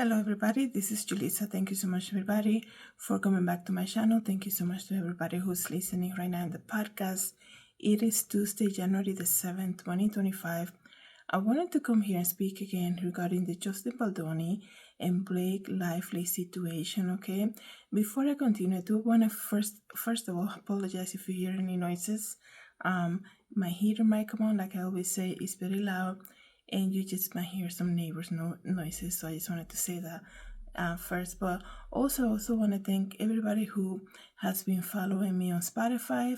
Hello everybody, this is Julissa. Thank you so much everybody for coming back to my channel. Thank you so much to everybody who's listening right now in the podcast. It is Tuesday, January the 7th, 2025. I wanted to come here and speak again regarding the Justin Baldoni and Blake Lively situation, okay? Before I continue, I do want to first of all apologize if you hear any noises. My heater might come on, like I always say, it's very loud. And you just might hear some neighbors' noises, so I just wanted to say that first. But also want to thank everybody who has been following me on Spotify.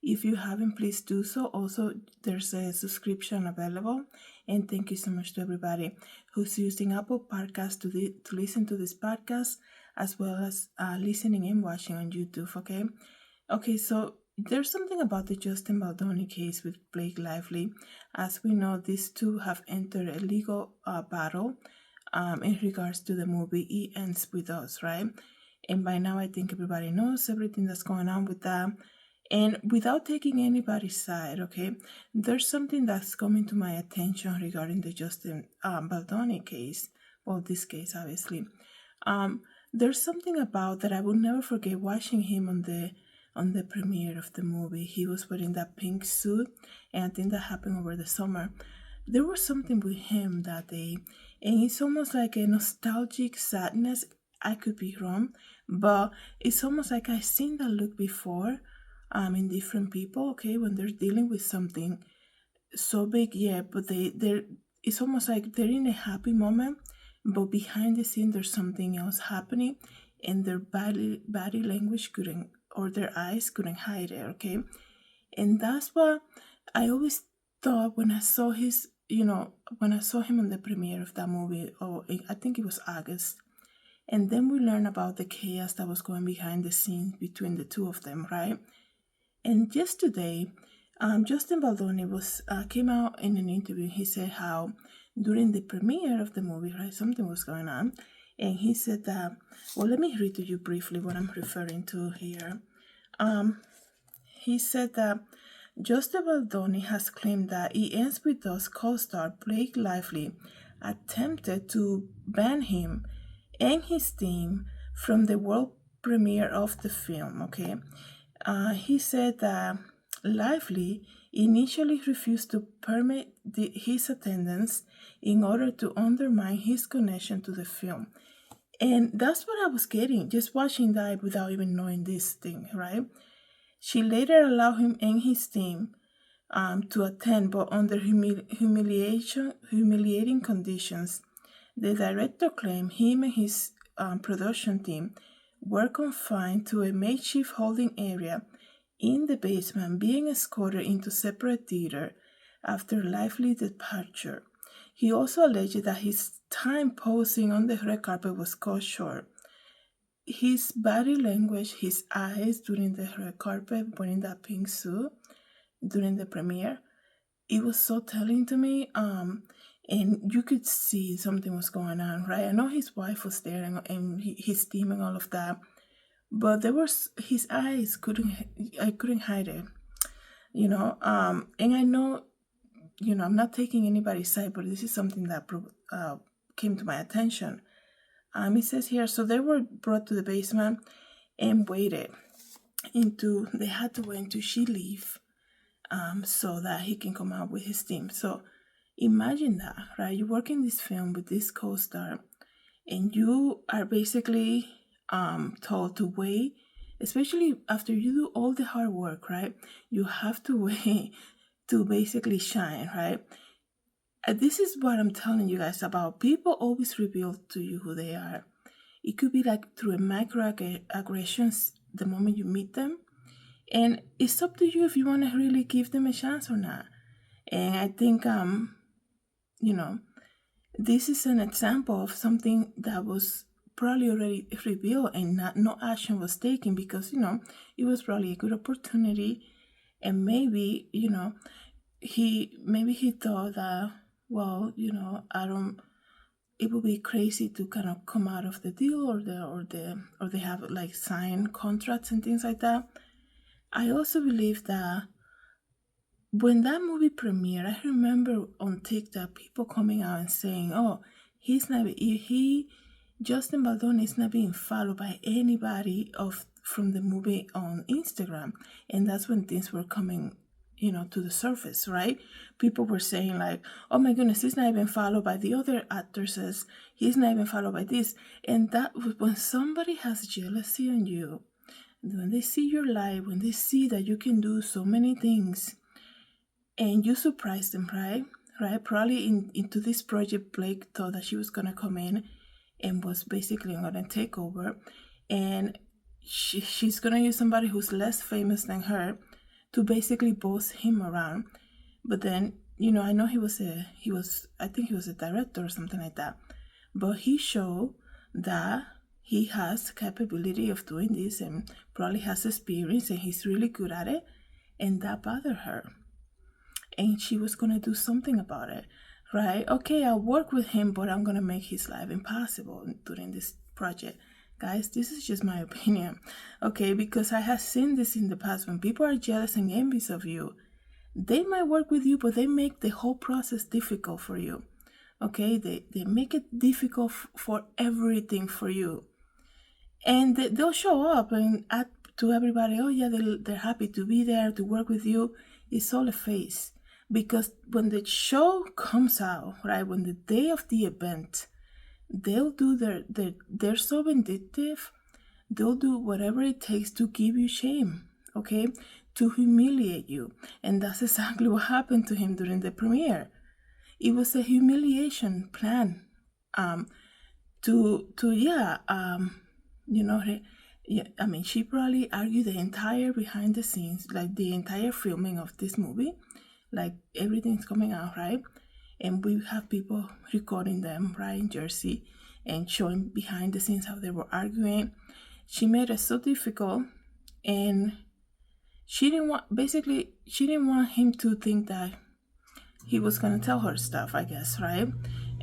If you haven't, please do so. Also, there's a subscription available. And thank you so much to everybody who's using Apple Podcasts to listen to this podcast, as well as listening and watching on YouTube, okay? Okay, so there's something about the Justin Baldoni case with Blake Lively. As we know, these two have entered a legal battle in regards to the movie It Ends With Us, right? And by now, I think everybody knows everything that's going on with that. And without taking anybody's side, okay, there's something that's coming to my attention regarding the Justin Baldoni case. Well, this case, obviously. There's something about that I will never forget watching him on the premiere of the movie. He was wearing that pink suit, and I think that happened over the summer. There was something with him that day, and it's almost like a nostalgic sadness. I could be wrong, but it's almost like I've seen that look before in different people, okay, when they're dealing with something so big, yeah, but it's almost like they're in a happy moment, but behind the scene there's something else happening, and their body language couldn't, or their eyes couldn't hide it, okay? And that's what I always thought when I saw when I saw him on the premiere of that movie, I think it was August. And then we learned about the chaos that was going behind the scenes between the two of them, right? And just today, Justin Baldoni came out in an interview. He said how during the premiere of the movie, right, something was going on. And he said that, well, let me read to you briefly what I'm referring to here. He said that Justin Baldoni has claimed that It Ends With Us co-star Blake Lively attempted to ban him and his team from the world premiere of the film, okay? He said that Lively initially refused to permit his attendance in order to undermine his connection to the film. And that's what I was getting, just watching that without even knowing this thing, right? She later allowed him and his team to attend, but under humiliating conditions. The director claimed him and his production team were confined to a makeshift holding area in the basement, being escorted into separate theater after Lively's departure. He also alleged that his time posing on the red carpet was cut short. His body language, his eyes during the red carpet, wearing that pink suit during the premiere, it was so telling to me. And you could see something was going on, right? I know his wife was there and his team and all of that, but there was his eyes I couldn't hide it, and I know, I'm not taking anybody's side, but this is something that came to my attention. It says here, so they were brought to the basement and waited they had to wait until she leave, so that he can come out with his team. So imagine that, right? You work in this film with this co-star, and you are basically told to wait, especially after you do all the hard work, right? You have to wait to basically shine, right? This is what I'm telling you guys about. People always reveal to you who they are. It could be like through a microaggressions the moment you meet them. And it's up to you if you want to really give them a chance or not. And I think, this is an example of something that was probably already revealed and no action was taken because, it was probably a good opportunity. And maybe, he thought that, well, it would be crazy to kind of come out of the deal or they have like signed contracts and things like that. I also believe that when that movie premiered, I remember on TikTok people coming out and saying, "Oh, he Justin Baldoni is not being followed by anybody from the movie on Instagram. And that's when things were coming, to the surface, right? People were saying like, oh my goodness, he's not even followed by the other actresses. He's not even followed by this. And that was when somebody has jealousy on you, when they see your life, when they see that you can do so many things, and you surprise them, right? Probably into this project, Blake thought that she was going to come in and was basically going to take over. And she's going to use somebody who's less famous than her to basically boss him around. But then, I know I think he was a director or something like that. But he showed that he has capability of doing this and probably has experience and he's really good at it. And that bothered her. And she was going to do something about it, right? Okay, I'll work with him, but I'm going to make his life impossible during this project. Guys, this is just my opinion, okay? Because I have seen this in the past. When people are jealous and envious of you, they might work with you, but they make the whole process difficult for you, okay? They make it difficult for everything for you. And they'll show up and add to everybody, oh yeah, they're happy to be there, to work with you. It's all a face. Because when the show comes out, right, when the day of the event, they'll do they're so vindictive, they'll do whatever it takes to give you shame, okay, to humiliate you. And that's exactly what happened to him during the premiere. It was a humiliation plan she probably argued the entire behind the scenes, like the entire filming of this movie, like everything's coming out, right? And we have people recording them, right, in Jersey and showing behind the scenes how they were arguing. She made it so difficult, and she didn't want him to think that he was going to tell her stuff, I guess, right?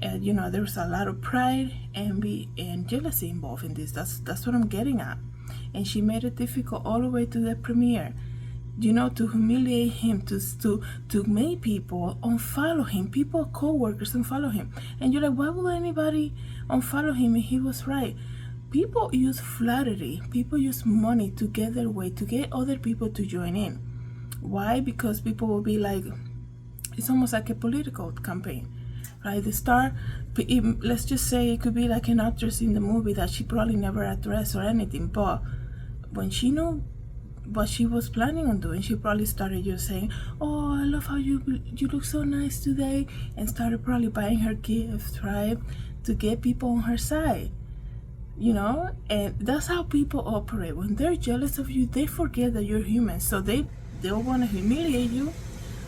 And, there was a lot of pride, envy, and jealousy involved in this. That's what I'm getting at. And she made it difficult all the way to the premiere, to humiliate him, to make people unfollow him, people, co-workers unfollow him. And you're like, why would anybody unfollow him? And he was right. People use flattery, people use money to get their way, to get other people to join in. Why? Because people will be like, it's almost like a political campaign, right? The star, let's just say it could be like an actress in the movie that she probably never addressed or anything, but when she knew what she was planning on doing, she probably started just saying, oh, I love how you look so nice today, and started probably buying her gifts, right, to get people on her side, and that's how people operate. When they're jealous of you, they forget that you're human, so they'll want to humiliate you,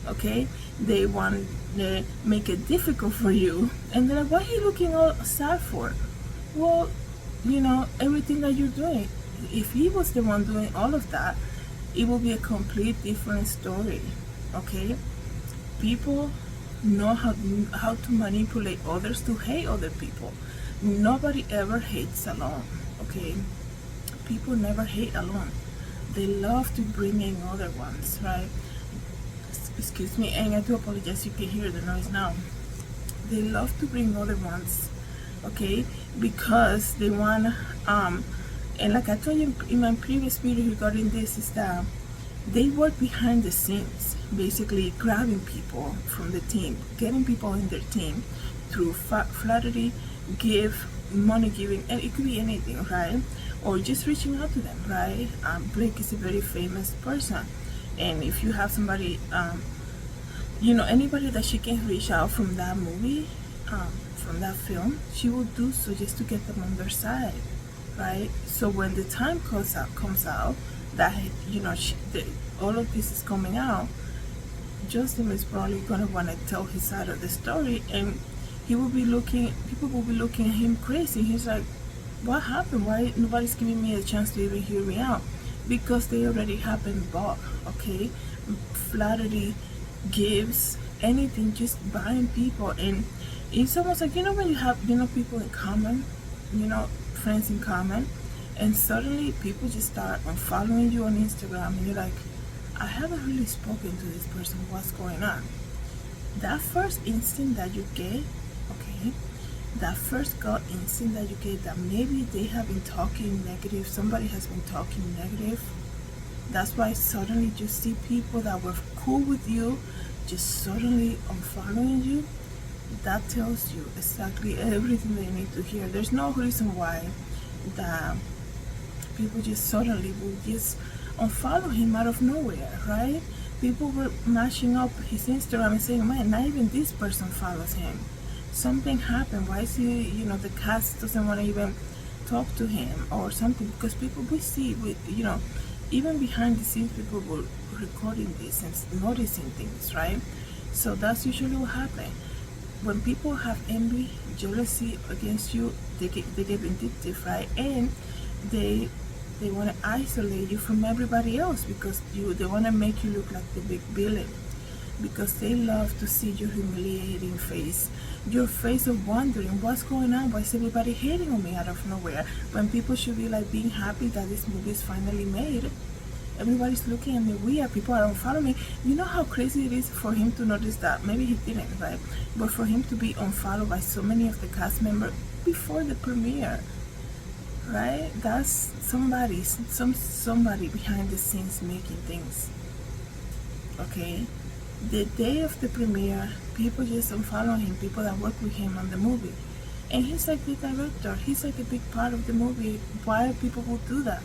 okay? They want to make it difficult for you, and they're like, what are you looking all sad for? Well, everything that you're doing, if he was the one doing all of that, it will be a complete different story, okay? People know how to manipulate others to hate other people. Nobody ever hates alone, okay? People never hate alone. They love to bring in other ones, right? Excuse me, and I do apologize, you can hear the noise now. They love to bring other ones, okay? Because they want, and like I told you in my previous video regarding this, is that they work behind the scenes, basically grabbing people from the team, getting people in their team through flattery, money giving, and it could be anything, right? Or just reaching out to them, right? Blake is a very famous person, and if you have somebody, anybody that she can reach out from that movie, from that film, she will do so just to get them on their side, right? So when the time comes out that all of this is coming out, Justin is probably gonna want to tell his side of the story, and people will be looking at him crazy. He's like, what happened? Why nobody's giving me a chance to even hear me out? Because they already have been bought, okay? Flattery, gifts, anything, just buying people. And it's almost like, when you have, people in common, friends in common, and suddenly people just start unfollowing you on Instagram, and you're like, I haven't really spoken to this person, what's going on? That first instinct that you get, okay, that first gut instinct that you get that maybe they have been talking negative, somebody has been talking negative. That's why suddenly you see people that were cool with you just suddenly unfollowing you. That tells you exactly everything they need to hear. There's no reason why that people just suddenly would just unfollow him out of nowhere, right? People were mashing up his Instagram and saying, man, not even this person follows him. Something happened. Why is he, the cast doesn't want to even talk to him or something? Because people, we see, even behind the scenes, people were recording this and noticing things, right? So that's usually what happens. When people have envy, jealousy against you, they get vindictive, right? And they want to isolate you from everybody else because they want to make you look like the big villain, because they love to see your humiliating face, your face of wondering what's going on, why is everybody hating on me out of nowhere, when people should be like being happy that this movie is finally made. Everybody's looking at me weird, people are unfollowing me. You know how crazy it is for him to notice that? Maybe he didn't, right? But for him to be unfollowed by so many of the cast members before the premiere, right? That's somebody behind the scenes making things. Okay, the day of the premiere, people just unfollow him, people that work with him on the movie, and he's like the director, he's like a big part of the movie. Why people would do that?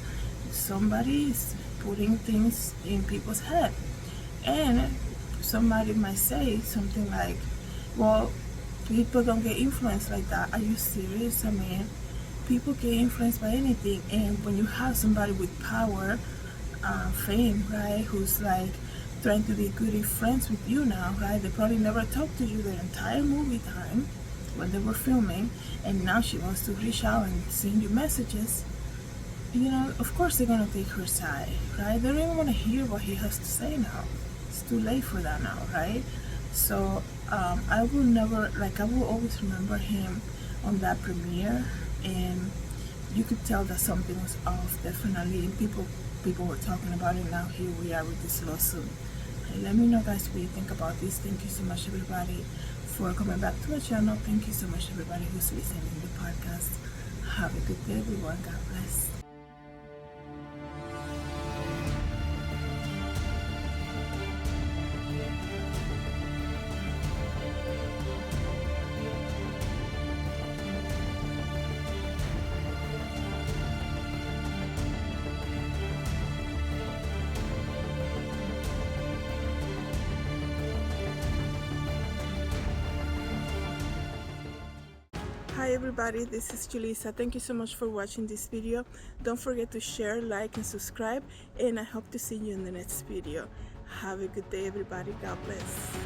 Somebody is putting things in people's head, and somebody might say something like, well, people don't get influenced like that. Are you serious? I mean, people get influenced by anything, and when you have somebody with power, fame, right, who's like trying to be good friends with you now, right? They probably never talked to you the entire movie time when they were filming, and now she wants to reach out and send you messages. Of course they're gonna take her side, right? They don't even want to hear what he has to say now. It's too late for that now, right? So I will always remember him on that premiere, and you could tell that something was off, definitely. And people were talking about it. Now here we are with this lawsuit. And let me know, guys, what you think about this. Thank you so much, everybody, for coming back to my channel. Thank you so much, everybody who's listening to the podcast. Have a good day, everyone. God bless. Hi everybody, this is Julissa. Thank you so much for watching this video. Don't forget to share, like, and subscribe, and I hope to see you in the next video. Have a good day, everybody. God bless.